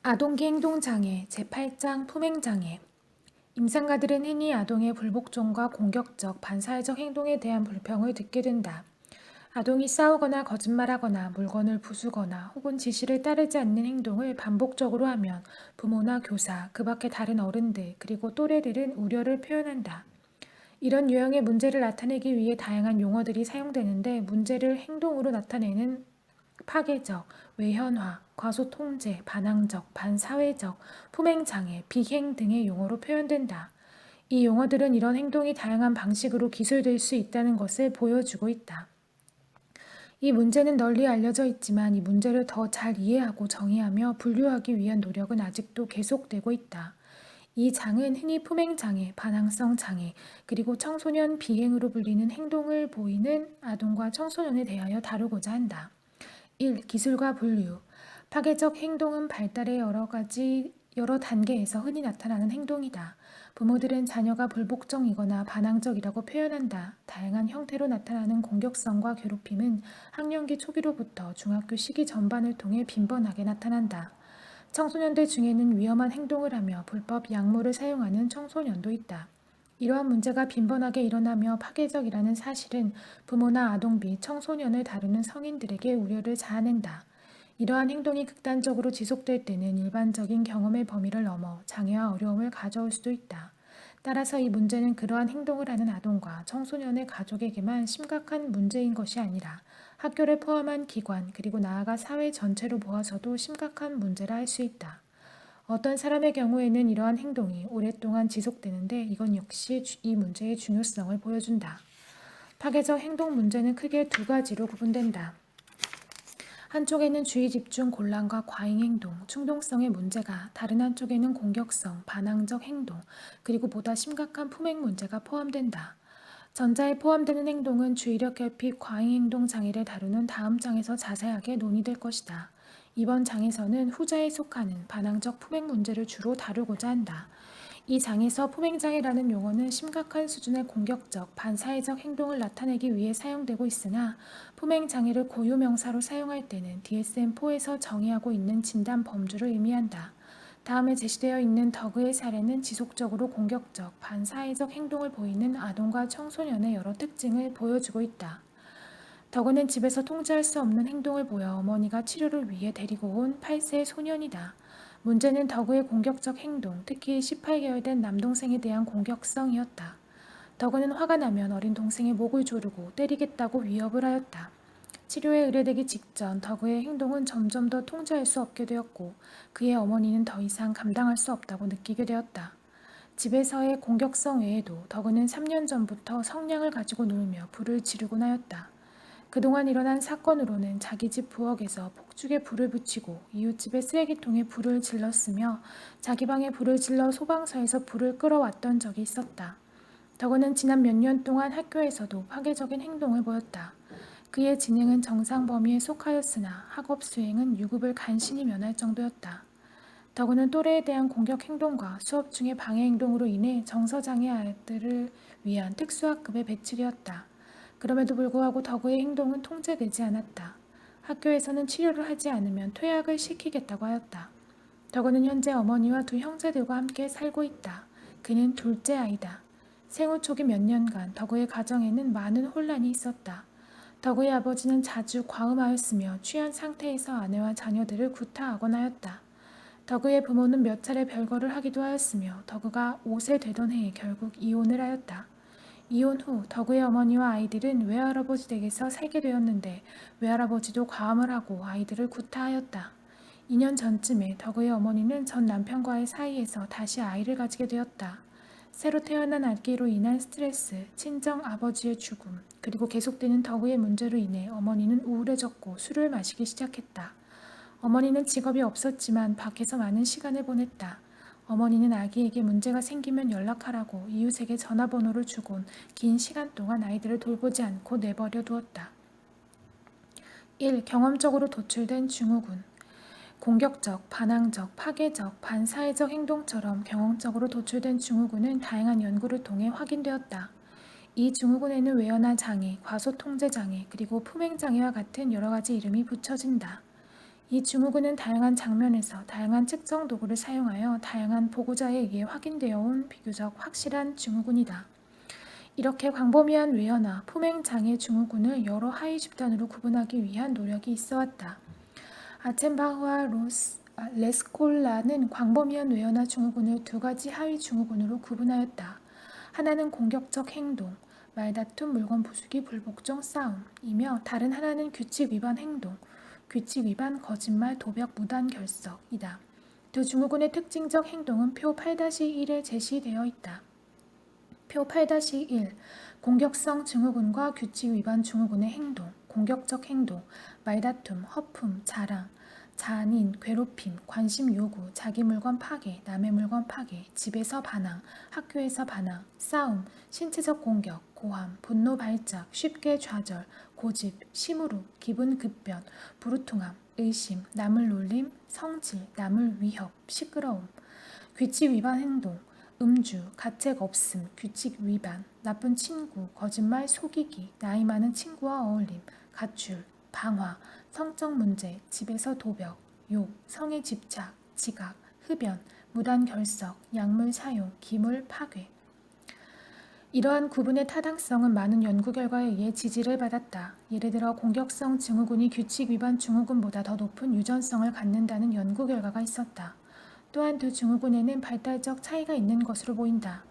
아동기 행동장애 제8장 품행장애. 임상가들은 흔히 아동의 불복종과 공격적, 반사회적 행동에 대한 불평을 듣게 된다. 아동이 싸우거나 거짓말하거나 물건을 부수거나 혹은 지시를 따르지 않는 행동을 반복적으로 하면 부모나 교사, 그 밖의 다른 어른들, 그리고 또래들은 우려를 표현한다. 이런 유형의 문제를 나타내기 위해 다양한 용어들이 사용되는데, 문제를 행동으로 나타내는 파괴적, 외현화, 과소통제, 반항적, 반사회적, 품행장애, 비행 등의 용어로 표현된다. 이 용어들은 이런 행동이 다양한 방식으로 기술될 수 있다는 것을 보여주고 있다. 이 문제는 널리 알려져 있지만 이 문제를 더 잘 이해하고 정의하며 분류하기 위한 노력은 아직도 계속되고 있다. 이 장은 흔히 품행장애, 반항성 장애, 그리고 청소년 비행으로 불리는 행동을 보이는 아동과 청소년에 대하여 다루고자 한다. 1. 기술과 분류. 파괴적 행동은 발달의 여러 단계에서 흔히 나타나는 행동이다. 부모들은 자녀가 불복종이거나 반항적이라고 표현한다. 다양한 형태로 나타나는 공격성과 괴롭힘은 학령기 초기로부터 중학교 시기 전반을 통해 빈번하게 나타난다. 청소년들 중에는 위험한 행동을 하며 불법 약물을 사용하는 청소년도 있다. 이러한 문제가 빈번하게 일어나며 파괴적이라는 사실은 부모나 아동 및 청소년을 다루는 성인들에게 우려를 자아낸다. 이러한 행동이 극단적으로 지속될 때는 일반적인 경험의 범위를 넘어 장애와 어려움을 가져올 수도 있다. 따라서 이 문제는 그러한 행동을 하는 아동과 청소년의 가족에게만 심각한 문제인 것이 아니라 학교를 포함한 기관 그리고 나아가 사회 전체로 보아서도 심각한 문제라 할 수 있다. 어떤 사람의 경우에는 이러한 행동이 오랫동안 지속되는데, 이건 역시 이 문제의 중요성을 보여준다. 파괴적 행동 문제는 크게 두 가지로 구분된다. 한쪽에는 주의 집중, 곤란과 과잉 행동, 충동성의 문제가, 다른 한쪽에는 공격성, 반항적 행동, 그리고 보다 심각한 품행 문제가 포함된다. 전자에 포함되는 행동은 주의력 결핍, 과잉 행동 장애를 다루는 다음 장에서 자세하게 논의될 것이다. 이번 장에서는 후자에 속하는 반항적 품행 문제를 주로 다루고자 한다. 이 장에서 품행장애라는 용어는 심각한 수준의 공격적, 반사회적 행동을 나타내기 위해 사용되고 있으나, 품행장애를 고유명사로 사용할 때는 DSM-4에서 정의하고 있는 진단 범주를 의미한다. 다음에 제시되어 있는 덕의 사례는 지속적으로 공격적, 반사회적 행동을 보이는 아동과 청소년의 여러 특징을 보여주고 있다. 덕은 집에서 통제할 수 없는 행동을 보여 어머니가 치료를 위해 데리고 온 8세 소년이다. 문제는 덕의 공격적 행동, 특히 18개월 된 남동생에 대한 공격성이었다. 덕은 화가 나면 어린 동생의 목을 조르고 때리겠다고 위협을 하였다. 치료에 의뢰되기 직전 덕의 행동은 점점 더 통제할 수 없게 되었고, 그의 어머니는 더 이상 감당할 수 없다고 느끼게 되었다. 집에서의 공격성 외에도 덕은 3년 전부터 성냥을 가지고 놀며 불을 지르곤 하였다. 그동안 일어난 사건으로는 자기 집 부엌에서 폭죽에 불을 붙이고 이웃집의 쓰레기통에 불을 질렀으며, 자기 방에 불을 질러 소방서에서 불을 끌어왔던 적이 있었다. 덕은 지난 몇 년 동안 학교에서도 파괴적인 행동을 보였다. 그의 지능은 정상 범위에 속하였으나 학업 수행은 유급을 간신히 면할 정도였다. 덕은 또래에 대한 공격 행동과 수업 중의 방해 행동으로 인해 정서장애 아이들을 위한 특수학급에 배치되었다. 그럼에도 불구하고 덕의 행동은 통제되지 않았다. 학교에서는 치료를 하지 않으면 퇴학을 시키겠다고 하였다. 덕은 현재 어머니와 두 형제들과 함께 살고 있다. 그는 둘째 아이다. 생후 초기 몇 년간 덕의 가정에는 많은 혼란이 있었다. 덕의 아버지는 자주 과음하였으며 취한 상태에서 아내와 자녀들을 구타하곤 하였다. 덕의 부모는 몇 차례 별거를 하기도 하였으며, 덕의가 5세 되던 해에 결국 이혼을 하였다. 이혼 후 덕의 어머니와 아이들은 외할아버지 댁에서 살게 되었는데, 외할아버지도 과음을 하고 아이들을 구타하였다. 2년 전쯤에 덕의 어머니는 전 남편과의 사이에서 다시 아이를 가지게 되었다. 새로 태어난 아기로 인한 스트레스, 친정 아버지의 죽음, 그리고 계속되는 덕의 문제로 인해 어머니는 우울해졌고 술을 마시기 시작했다. 어머니는 직업이 없었지만 밖에서 많은 시간을 보냈다. 어머니는 아기에게 문제가 생기면 연락하라고 이웃에게 전화번호를 주곤 긴 시간 동안 아이들을 돌보지 않고 내버려 두었다. 1. 경험적으로 도출된 증후군. 공격적, 반항적, 파괴적, 반사회적 행동처럼 경험적으로 도출된 증후군은 다양한 연구를 통해 확인되었다. 이 증후군에는 외연화 장애, 과소통제 장애, 그리고 품행 장애와 같은 여러 가지 이름이 붙여진다. 이 증후군은 다양한 장면에서 다양한 측정 도구를 사용하여 다양한 보고자에 의해 확인되어 온 비교적 확실한 증후군이다. 이렇게 광범위한 외연화, 품행장애 증후군을 여러 하위 집단으로 구분하기 위한 노력이 있어왔다. 아첸바흐와 레스콜라는 광범위한 외연화 증후군을 두 가지 하위 증후군으로 구분하였다. 하나는 공격적 행동, 말다툼, 물건 부수기, 불복종, 싸움이며 다른 하나는 규칙 위반 행동, 규칙 위반, 거짓말, 도벽, 무단 결석이다. 두 증후군의 특징적 행동은 표 8-1에 제시되어 있다. 표 8-1 공격성 증후군과 규칙 위반 증후군의 행동, 공격적 행동, 말다툼, 허품, 자랑, 잔인, 괴롭힘, 관심 요구, 자기 물건 파괴, 남의 물건 파괴, 집에서 반항, 학교에서 반항, 싸움, 신체적 공격, 고함, 분노 발작, 쉽게 좌절, 고집, 심으룩, 기분 급변, 부르퉁함, 의심, 남을 놀림, 성질, 남을 위협, 시끄러움, 규칙 위반 행동, 음주, 가책 없음, 규칙 위반, 나쁜 친구, 거짓말, 속이기, 나이 많은 친구와 어울림, 가출, 방화, 성적 문제, 집에서 도벽, 욕, 성에 집착, 지각, 흡연, 무단 결석, 약물 사용, 기물 파괴. 이러한 구분의 타당성은 많은 연구 결과에 의해 지지를 받았다. 예를 들어 공격성 증후군이 규칙 위반 증후군보다 더 높은 유전성을 갖는다는 연구 결과가 있었다. 또한 두 증후군에는 발달적 차이가 있는 것으로 보인다.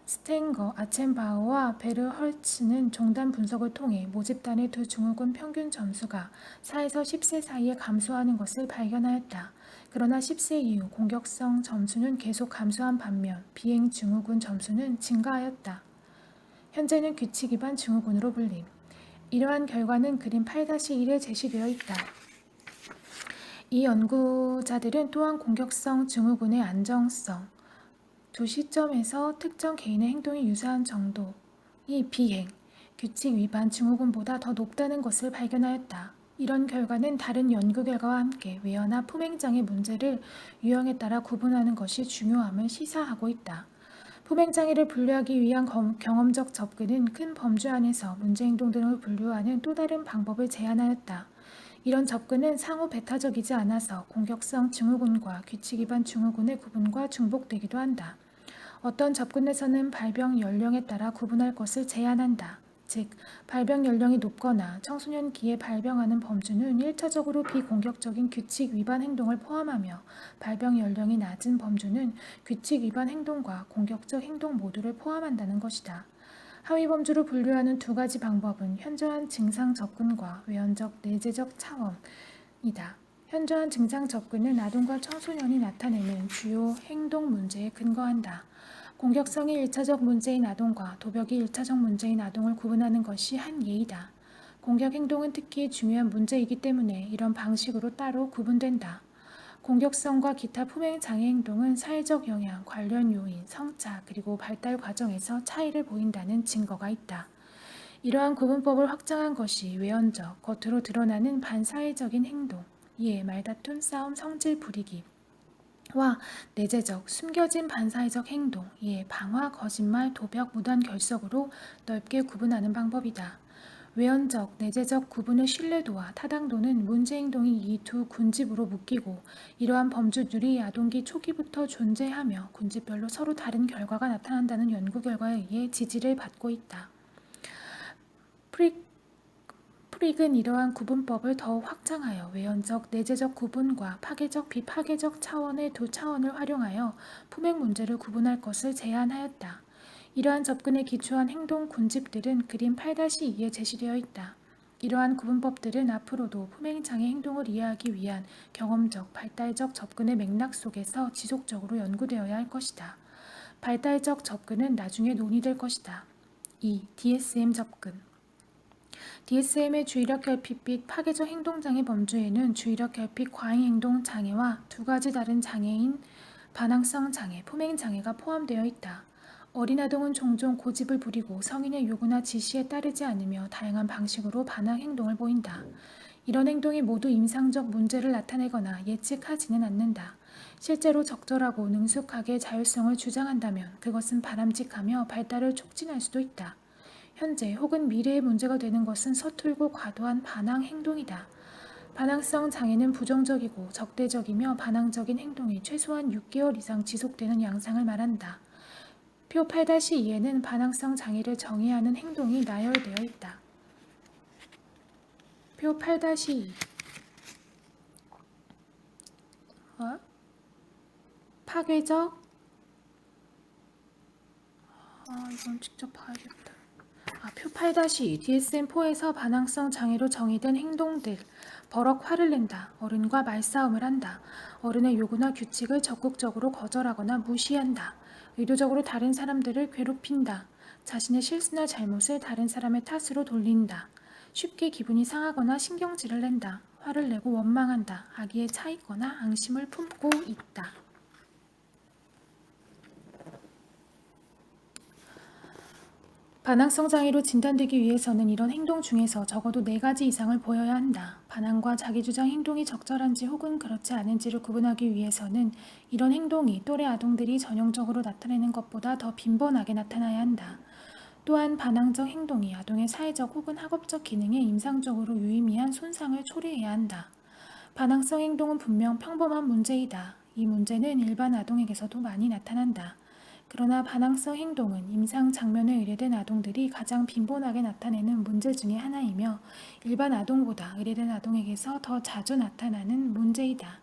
스탱거, 아첸바흐와 베르헐츠는 종단 분석을 통해 모집단의 두 증후군 평균 점수가 4에서 10세 사이에 감소하는 것을 발견하였다. 그러나 10세 이후 공격성 점수는 계속 감소한 반면 비행 증후군 점수는 증가하였다. 현재는 규칙 위반 증후군으로 불림. 이러한 결과는 그림 8-1에 제시되어 있다. 이 연구자들은 또한 공격성 증후군의 안정성, 두 시점에서 특정 개인의 행동이 유사한 정도이 비행, 규칙 위반 증후군보다 더 높다는 것을 발견하였다. 이런 결과는 다른 연구 결과와 함께 외연화 품행장애 문제를 유형에 따라 구분하는 것이 중요함을 시사하고 있다. 품행장애를 분류하기 위한 경험적 접근은 큰 범주 안에서 문제행동 등을 분류하는 또 다른 방법을 제안하였다. 이런 접근은 상호 배타적이지 않아서 공격성 증후군과 규칙 위반 증후군의 구분과 중복되기도 한다. 어떤 접근에서는 발병 연령에 따라 구분할 것을 제안한다. 즉, 발병 연령이 높거나 청소년기에 발병하는 범주는 1차적으로 비공격적인 규칙 위반 행동을 포함하며 발병 연령이 낮은 범주는 규칙 위반 행동과 공격적 행동 모두를 포함한다는 것이다. 하위 범주로 분류하는 두 가지 방법은 현저한 증상 접근과 외연적 내재적 차원이다. 현저한 증상 접근은 아동과 청소년이 나타내는 주요 행동 문제에 근거한다. 공격성이 1차적 문제인 아동과 도벽이 1차적 문제인 아동을 구분하는 것이 한 예이다. 공격 행동은 특히 중요한 문제이기 때문에 이런 방식으로 따로 구분된다. 공격성과 기타 품행 장애 행동은 사회적 영향, 관련 요인, 성차, 그리고 발달 과정에서 차이를 보인다는 증거가 있다. 이러한 구분법을 확장한 것이 외연적, 겉으로 드러나는 반사회적인 행동, 이에 말다툼, 싸움, 성질 부리기, 와 내재적, 숨겨진 반사회적 행동, 이에 방화, 거짓말, 도벽, 무단 결석으로 넓게 구분하는 방법이다. 외연적, 내재적 구분의 신뢰도와 타당도는 문제행동이 이 두 군집으로 묶이고 이러한 범주들이 아동기 초기부터 존재하며 군집별로 서로 다른 결과가 나타난다는 연구 결과에 의해 지지를 받고 있다. 프릭은 이러한 구분법을 더욱 확장하여 외연적, 내재적 구분과 파괴적, 비파괴적 차원의 두 차원을 활용하여 품행 문제를 구분할 것을 제안하였다. 이러한 접근에 기초한 행동 군집들은 그림 8-2에 제시되어 있다. 이러한 구분법들은 앞으로도 품행장애 행동을 이해하기 위한 경험적, 발달적 접근의 맥락 속에서 지속적으로 연구되어야 할 것이다. 발달적 접근은 나중에 논의될 것이다. 2. DSM 접근 DSM의 주의력 결핍 및 파괴적 행동장애 범주에는 주의력 결핍 과잉행동 장애와 두 가지 다른 장애인 반항성 장애, 품행장애가 포함되어 있다. 어린 아동은 종종 고집을 부리고 성인의 요구나 지시에 따르지 않으며 다양한 방식으로 반항 행동을 보인다. 이런 행동이 모두 임상적 문제를 나타내거나 예측하지는 않는다. 실제로 적절하고 능숙하게 자율성을 주장한다면 그것은 바람직하며 발달을 촉진할 수도 있다. 현재 혹은 미래에 문제가 되는 것은 서툴고 과도한 반항 행동이다. 반항성 장애는 부정적이고 적대적이며 반항적인 행동이 최소한 6개월 이상 지속되는 양상을 말한다. 표 8-2에는 반항성 장애를 정의하는 행동이 나열되어 있다. 표 8-2 파괴적 이건 직접 봐야겠다. 표 8-2 DSM-4에서 반항성 장애로 정의된 행동들 버럭 화를 낸다. 어른과 말싸움을 한다. 어른의 요구나 규칙을 적극적으로 거절하거나 무시한다. 의도적으로 다른 사람들을 괴롭힌다. 자신의 실수나 잘못을 다른 사람의 탓으로 돌린다. 쉽게 기분이 상하거나 신경질을 낸다. 화를 내고 원망한다. 악의에 차 있거나 앙심을 품고 있다. 반항성 장애로 진단되기 위해서는 이런 행동 중에서 적어도 4가지 이상을 보여야 한다. 반항과 자기주장 행동이 적절한지 혹은 그렇지 않은지를 구분하기 위해서는 이런 행동이 또래 아동들이 전형적으로 나타내는 것보다 더 빈번하게 나타나야 한다. 또한 반항적 행동이 아동의 사회적 혹은 학업적 기능에 임상적으로 유의미한 손상을 초래해야 한다. 반항성 행동은 분명 평범한 문제이다. 이 문제는 일반 아동에게서도 많이 나타난다. 그러나 반항성 행동은 임상 장면에 의뢰된 아동들이 가장 빈번하게 나타내는 문제 중의 하나이며 일반 아동보다 의뢰된 아동에게서 더 자주 나타나는 문제이다.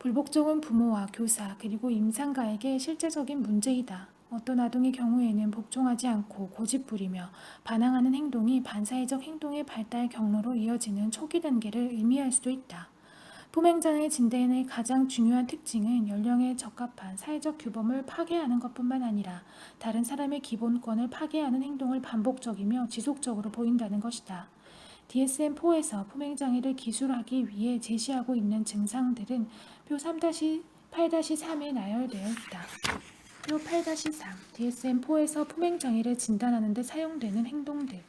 불복종은 부모와 교사 그리고 임상가에게 실제적인 문제이다. 어떤 아동의 경우에는 복종하지 않고 고집부리며 반항하는 행동이 반사회적 행동의 발달 경로로 이어지는 초기 단계를 의미할 수도 있다. 포맹장애 진단의 가장 중요한 특징은 연령에 적합한 사회적 규범을 파괴하는 것뿐만 아니라 다른 사람의 기본권을 파괴하는 행동을 반복적이며 지속적으로 보인다는 것이다. DSM-4에서 포맹장애를 기술하기 위해 제시하고 있는 증상들은 표 3-8-3에 나열되어 있다. 표 8-3 DSM-4에서 포맹장애를 진단하는 데 사용되는 행동들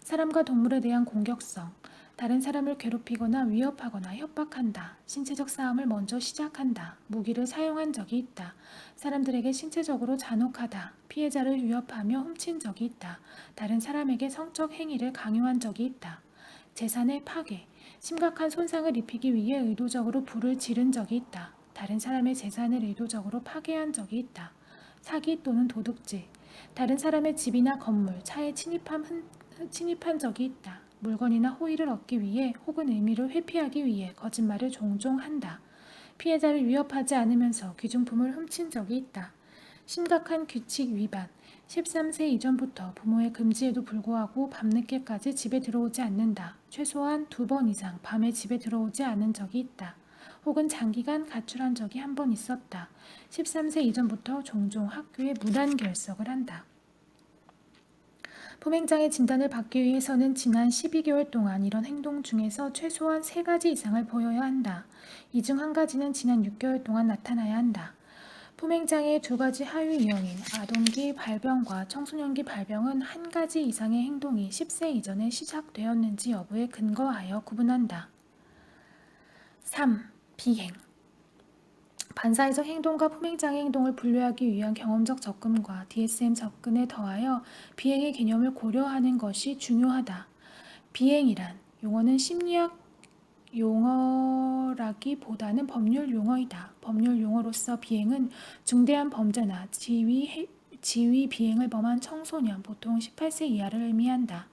사람과 동물에 대한 공격성 다른 사람을 괴롭히거나 위협하거나 협박한다. 신체적 싸움을 먼저 시작한다. 무기를 사용한 적이 있다. 사람들에게 신체적으로 잔혹하다. 피해자를 위협하며 훔친 적이 있다. 다른 사람에게 성적 행위를 강요한 적이 있다. 재산의 파괴, 심각한 손상을 입히기 위해 의도적으로 불을 지른 적이 있다. 다른 사람의 재산을 의도적으로 파괴한 적이 있다. 사기 또는 도둑질, 다른 사람의 집이나 건물, 차에 침입한 적이 있다. 물건이나 호의를 얻기 위해 혹은 의미를 회피하기 위해 거짓말을 종종 한다. 피해자를 위협하지 않으면서 귀중품을 훔친 적이 있다. 심각한 규칙 위반, 13세 이전부터 부모의 금지에도 불구하고 밤늦게까지 집에 들어오지 않는다. 최소한 2번 이상 밤에 집에 들어오지 않은 적이 있다. 혹은 장기간 가출한 적이 한 번 있었다. 13세 이전부터 종종 학교에 무단 결석을 한다. 포맹장애 진단을 받기 위해서는 지난 12개월 동안 이런 행동 중에서 최소한 3가지 이상을 보여야 한다. 이 중 한 가지는 지난 6개월 동안 나타나야 한다. 포맹장애의 2가지 하위 유형인 아동기 발병과 청소년기 발병은 한 가지 이상의 행동이 10세 이전에 시작되었는지 여부에 근거하여 구분한다. 3. 비행 반사회적 행동과 포맹장애 행동을 분류하기 위한 경험적 접근과 DSM 접근에 더하여 비행의 개념을 고려하는 것이 중요하다. 비행이란 용어는 심리학 용어라기보다는 법률 용어이다. 법률 용어로서 비행은 중대한 범죄나 지위 비행을 범한 청소년, 보통 18세 이하를 의미한다.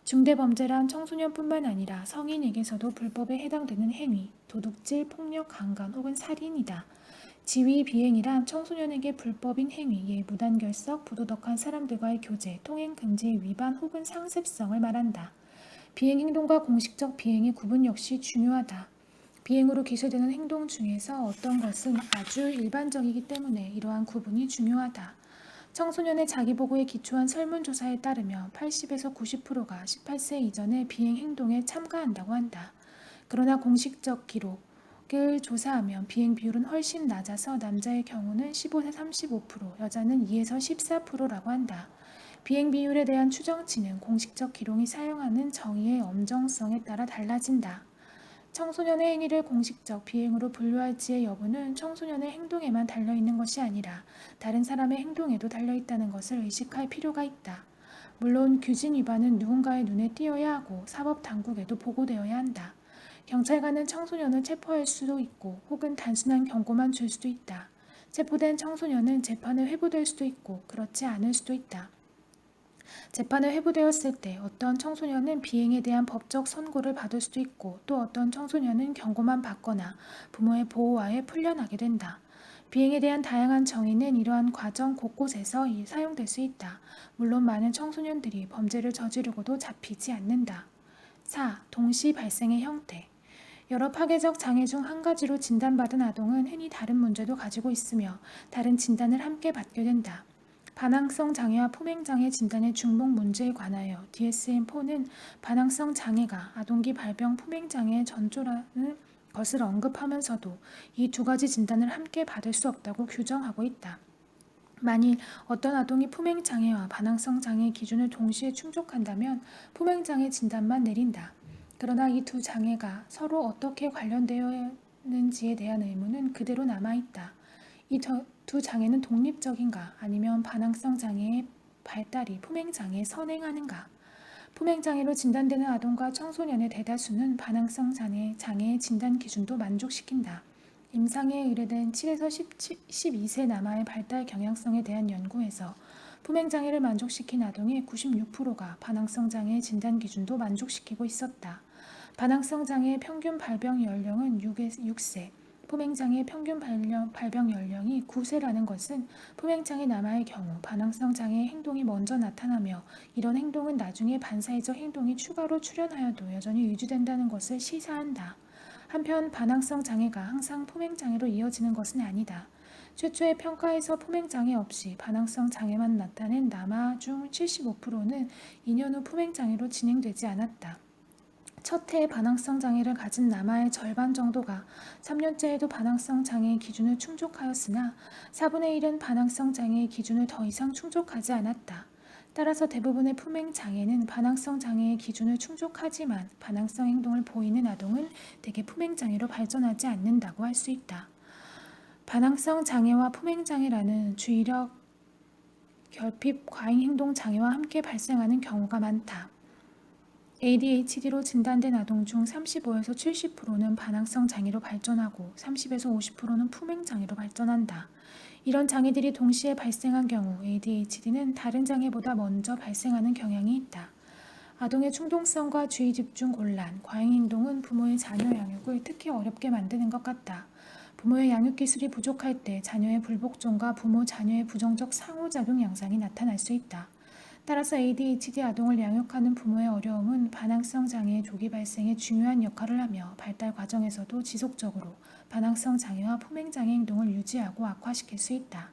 중대범죄란 청소년뿐만 아니라 성인에게서도 불법에 해당되는 행위, 도둑질, 폭력, 강간 혹은 살인이다. 지위 비행이란 청소년에게 불법인 행위, 예 무단결석, 부도덕한 사람들과의 교제, 통행 금지의 위반 혹은 상습성을 말한다. 비행 행동과 공식적 비행의 구분 역시 중요하다. 비행으로 기술되는 행동 중에서 어떤 것은 아주 일반적이기 때문에 이러한 구분이 중요하다. 청소년의 자기보고에 기초한 설문조사에 따르면 80에서 90%가 18세 이전에 비행 행동에 참가한다고 한다. 그러나 공식적 기록을 조사하면 비행 비율은 훨씬 낮아서 남자의 경우는 15에서 35%, 여자는 2에서 14%라고 한다. 비행 비율에 대한 추정치는 공식적 기록이 사용하는 정의의 엄정성에 따라 달라진다. 청소년의 행위를 공식적 비행으로 분류할지의 여부는 청소년의 행동에만 달려있는 것이 아니라 다른 사람의 행동에도 달려있다는 것을 의식할 필요가 있다. 물론 규진 위반은 누군가의 눈에 띄어야 하고 사법당국에도 보고되어야 한다. 경찰관은 청소년을 체포할 수도 있고 혹은 단순한 경고만 줄 수도 있다. 체포된 청소년은 재판에 회부될 수도 있고 그렇지 않을 수도 있다. 재판에 회부되었을 때 어떤 청소년은 비행에 대한 법적 선고를 받을 수도 있고 또 어떤 청소년은 경고만 받거나 부모의 보호하에 풀려나게 된다. 비행에 대한 다양한 정의는 이러한 과정 곳곳에서 사용될 수 있다. 물론 많은 청소년들이 범죄를 저지르고도 잡히지 않는다. 4. 동시 발생의 형태. 여러 파괴적 장애 중 한 가지로 진단받은 아동은 흔히 다른 문제도 가지고 있으며 다른 진단을 함께 받게 된다. 반항성 장애와 품행장애 진단의 중복 문제에 관하여 DSM-4는 반항성 장애가 아동기 발병 품행장애의 전조라는 것을 언급하면서도 이 두 가지 진단을 함께 받을 수 없다고 규정하고 있다. 만일 어떤 아동이 품행장애와 반항성 장애의 기준을 동시에 충족한다면 품행장애 진단만 내린다. 그러나 이 두 장애가 서로 어떻게 관련되어 있는지에 대한 의문은 그대로 남아있다. 이 두 장애는 독립적인가 아니면 반항성 장애의 발달이 품행장애에 선행하는가? 품행장애로 진단되는 아동과 청소년의 대다수는 반항성 장애의 진단 기준도 만족시킨다. 임상에 의뢰된 7에서 12세 남아의 발달 경향성에 대한 연구에서 품행장애를 만족시킨 아동의 96%가 반항성 장애의 진단 기준도 만족시키고 있었다. 반항성 장애의 평균 발병 연령은 6세, 품행장애의 평균 발병 연령이 9세라는 것은 품행장애 남아의 경우 반항성 장애의 행동이 먼저 나타나며 이런 행동은 나중에 반사회적 행동이 추가로 출현하여도 여전히 유지된다는 것을 시사한다. 한편 반항성 장애가 항상 품행장애로 이어지는 것은 아니다. 최초의 평가에서 품행장애 없이 반항성 장애만 나타낸 남아 중 75%는 2년 후 품행장애로 진행되지 않았다. 첫 해에 반항성 장애를 가진 남아의 절반 정도가 3년째에도 반항성 장애의 기준을 충족하였으나 4분의 1은 반항성 장애의 기준을 더 이상 충족하지 않았다. 따라서 대부분의 품행 장애는 반항성 장애의 기준을 충족하지만 반항성 행동을 보이는 아동은 대개 품행 장애로 발전하지 않는다고 할 수 있다. 반항성 장애와 품행 장애라는 주의력 결핍 과잉 행동 장애와 함께 발생하는 경우가 많다. ADHD로 진단된 아동 중 35에서 70%는 반항성 장애로 발전하고 30에서 50%는 품행 장애로 발전한다. 이런 장애들이 동시에 발생한 경우 ADHD는 다른 장애보다 먼저 발생하는 경향이 있다. 아동의 충동성과 주의 집중 곤란, 과잉 행동은 부모의 자녀 양육을 특히 어렵게 만드는 것 같다. 부모의 양육 기술이 부족할 때 자녀의 불복종과 부모 자녀의 부정적 상호작용 양상이 나타날 수 있다. 따라서 ADHD 아동을 양육하는 부모의 어려움은 반항성 장애의 조기 발생에 중요한 역할을 하며 발달 과정에서도 지속적으로 반항성 장애와 품행 장애 행동을 유지하고 악화시킬 수 있다.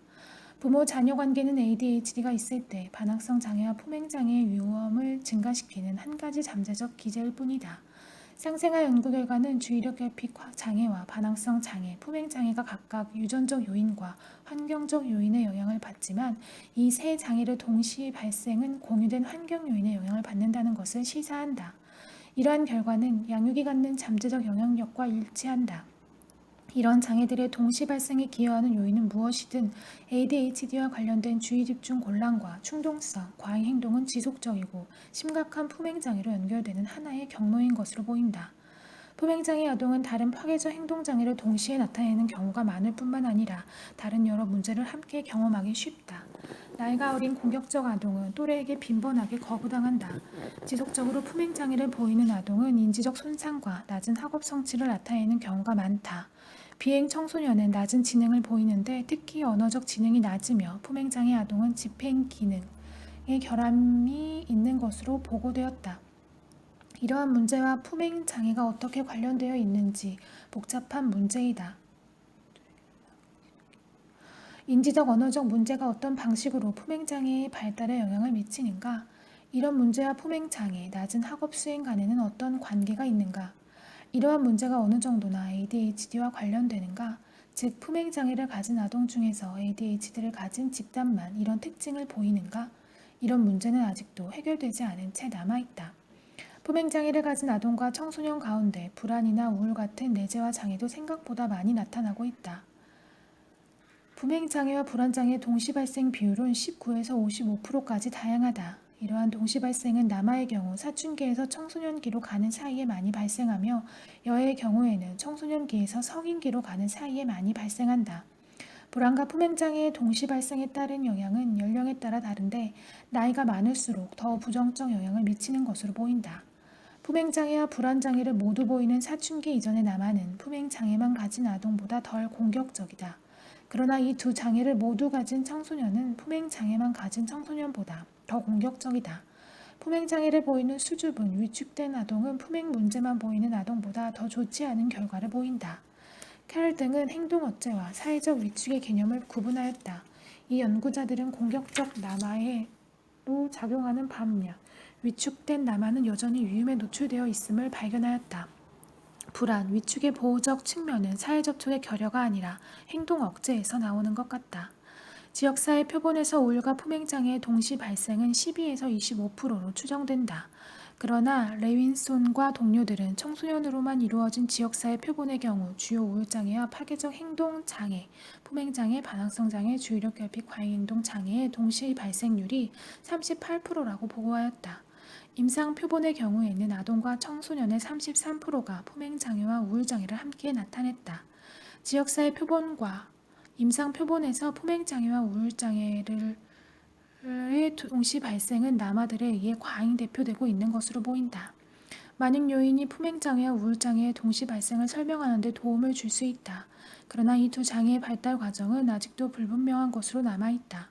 부모 자녀 관계는 ADHD가 있을 때 반항성 장애와 품행 장애의 위험을 증가시키는 한 가지 잠재적 기제일 뿐이다. 쌍생아 연구 결과는 주의력 결핍 장애와 반항성 장애, 품행 장애가 각각 유전적 요인과 환경적 요인의 영향을 받지만 이 세 장애를 동시에 발생은 공유된 환경 요인의 영향을 받는다는 것을 시사한다. 이러한 결과는 양육이 갖는 잠재적 영향력과 일치한다. 이런 장애들의 동시 발생에 기여하는 요인은 무엇이든 ADHD와 관련된 주의 집중 곤란과 충동성, 과잉 행동은 지속적이고 심각한 품행장애로 연결되는 하나의 경로인 것으로 보인다. 품행장애 아동은 다른 파괴적 행동장애를 동시에 나타내는 경우가 많을 뿐만 아니라 다른 여러 문제를 함께 경험하기 쉽다. 나이가 어린 공격적 아동은 또래에게 빈번하게 거부당한다. 지속적으로 품행장애를 보이는 아동은 인지적 손상과 낮은 학업 성취를 나타내는 경우가 많다. 비행 청소년은 낮은 지능을 보이는데 특히 언어적 지능이 낮으며 품행장애 아동은 집행 기능에 결함이 있는 것으로 보고되었다. 이러한 문제와 품행 장애가 어떻게 관련되어 있는지 복잡한 문제이다. 인지적 언어적 문제가 어떤 방식으로 품행 장애의 발달에 영향을 미치는가? 이런 문제와 품행 장애, 낮은 학업 수행 간에는 어떤 관계가 있는가? 이러한 문제가 어느 정도나 ADHD와 관련되는가? 즉, 품행 장애를 가진 아동 중에서 ADHD를 가진 집단만 이런 특징을 보이는가? 이런 문제는 아직도 해결되지 않은 채 남아있다. 품행장애를 가진 아동과 청소년 가운데 불안이나 우울 같은 내재화 장애도 생각보다 많이 나타나고 있다. 품행장애와 불안장애 동시 발생 비율은 19에서 55%까지 다양하다. 이러한 동시 발생은 남아의 경우 사춘기에서 청소년기로 가는 사이에 많이 발생하며 여의 경우에는 청소년기에서 성인기로 가는 사이에 많이 발생한다. 불안과 품행장애의 동시 발생에 따른 영향은 연령에 따라 다른데 나이가 많을수록 더 부정적 영향을 미치는 것으로 보인다. 품행장애와 불안장애를 모두 보이는 사춘기 이전의 남아는 품행장애만 가진 아동보다 덜 공격적이다. 그러나 이 두 장애를 모두 가진 청소년은 품행장애만 가진 청소년보다 더 공격적이다. 품행장애를 보이는 수줍은 위축된 아동은 품행 문제만 보이는 아동보다 더 좋지 않은 결과를 보인다. 캐럴 등은 행동억제와 사회적 위축의 개념을 구분하였다. 이 연구자들은 공격적 남아에로 작용하는 반면 위축된 남아는 여전히 위험에 노출되어 있음을 발견하였다. 불안, 위축의 보호적 측면은 사회접촉의 결여가 아니라 행동억제에서 나오는 것 같다. 지역사회 표본에서 우울과 품행장애의 동시 발생은 12에서 25%로 추정된다. 그러나 레윈손과 동료들은 청소년으로만 이루어진 지역사회 표본의 경우 주요 우울장애와 파괴적 행동장애, 품행장애, 반항성장애, 주의력 결핍 과잉행동장애의 동시 발생률이 38%라고 보고하였다. 임상 표본의 경우에는 아동과 청소년의 33%가 품행장애와 우울장애를 함께 나타냈다. 지역사회 표본과 임상 표본에서 품행장애와 우울장애의 동시 발생은 남아들에 의해 과잉 대표되고 있는 것으로 보인다. 많은 요인이 품행장애와 우울장애의 동시 발생을 설명하는 데 도움을 줄 수 있다. 그러나 이 두 장애의 발달 과정은 아직도 불분명한 것으로 남아있다.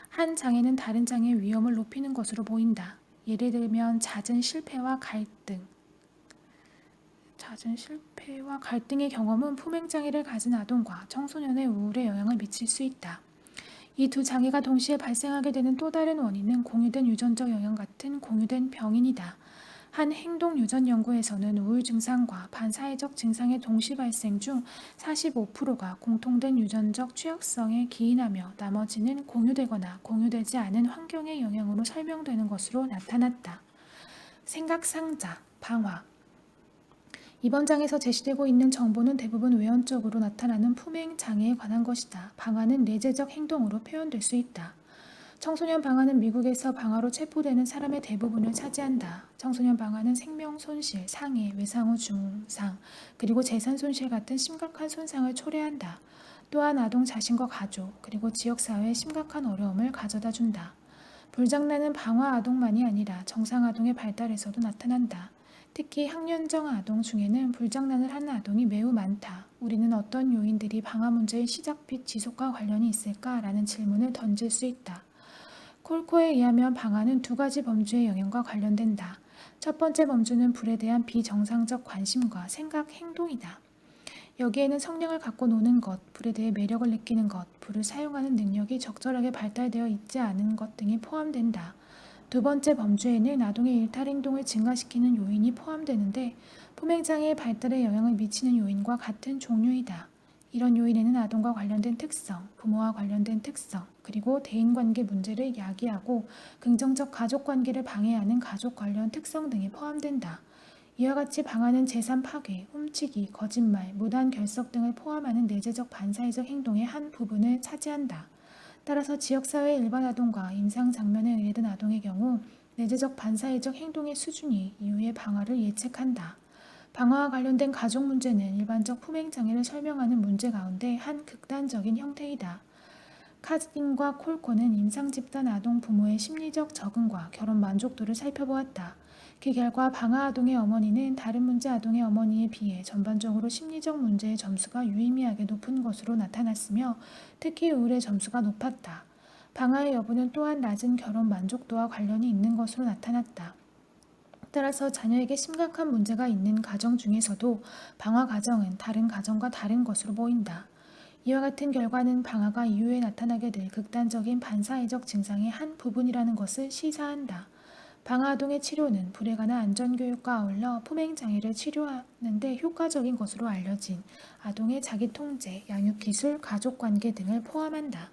한 장애는 다른 장애의 위험을 높이는 것으로 보인다. 예를 들면 잦은 실패와 갈등의 경험은 품행장애를 가진 아동과 청소년의 우울에 영향을 미칠 수 있다. 이 두 장애가 동시에 발생하게 되는 또 다른 원인은 공유된 유전적 영향 같은 공유된 병인이다. 한 행동 유전 연구에서는 우울 증상과 반사회적 증상의 동시 발생 중 45%가 공통된 유전적 취약성에 기인하며 나머지는 공유되거나 공유되지 않은 환경의 영향으로 설명되는 것으로 나타났다. 생각상자, 방화. 이번 장에서 제시되고 있는 정보는 대부분 외연적으로 나타나는 품행 장애에 관한 것이다. 방화는 내재적 행동으로 표현될 수 있다. 청소년 방화는 미국에서 방화로 체포되는 사람의 대부분을 차지한다. 청소년 방화는 생명 손실, 상해, 외상 후 중상, 그리고 재산 손실 같은 심각한 손상을 초래한다. 또한 아동 자신과 가족, 그리고 지역사회에 심각한 어려움을 가져다 준다. 불장난은 방화 아동만이 아니라 정상 아동의 발달에서도 나타난다. 특히 학년정 아동 중에는 불장난을 하는 아동이 매우 많다. 우리는 어떤 요인들이 방화 문제의 시작 및 지속과 관련이 있을까라는 질문을 던질 수 있다. 콜코에 의하면 방화는 두 가지 범주의 영향과 관련된다. 첫 번째 범주는 불에 대한 비정상적 관심과 생각, 행동이다. 여기에는 성량을 갖고 노는 것, 불에 대해 매력을 느끼는 것, 불을 사용하는 능력이 적절하게 발달되어 있지 않은 것 등이 포함된다. 두 번째 범주에는 아동의 일탈 행동을 증가시키는 요인이 포함되는데 품행장애의 발달에 영향을 미치는 요인과 같은 종류이다. 이런 요인에는 아동과 관련된 특성, 부모와 관련된 특성, 그리고 대인관계 문제를 야기하고 긍정적 가족관계를 방해하는 가족 관련 특성 등이 포함된다. 이와 같이 방화는 재산 파괴, 훔치기, 거짓말, 무단 결석 등을 포함하는 내재적 반사회적 행동의 한 부분을 차지한다. 따라서 지역사회 일반 아동과 임상 장면에 의해든 아동의 경우 내재적 반사회적 행동의 수준이 이후의 방화를 예측한다. 방화와 관련된 가족 문제는 일반적 품행장애를 설명하는 문제 가운데 한 극단적인 형태이다. 카진과 콜코는 임상 집단 아동 부모의 심리적 적응과 결혼 만족도를 살펴보았다. 그 결과 방화 아동의 어머니는 다른 문제 아동의 어머니에 비해 전반적으로 심리적 문제의 점수가 유의미하게 높은 것으로 나타났으며 특히 우울의 점수가 높았다. 방화의 여부는 또한 낮은 결혼 만족도와 관련이 있는 것으로 나타났다. 따라서 자녀에게 심각한 문제가 있는 가정 중에서도 방화 가정은 다른 가정과 다른 것으로 보인다. 이와 같은 결과는 방화가 이후에 나타나게 될 극단적인 반사회적 증상의 한 부분이라는 것을 시사한다. 방화 아동의 치료는 불에 관한 안전교육과 아울러 품행장애를 치료하는 데 효과적인 것으로 알려진 아동의 자기통제, 양육기술, 가족관계 등을 포함한다.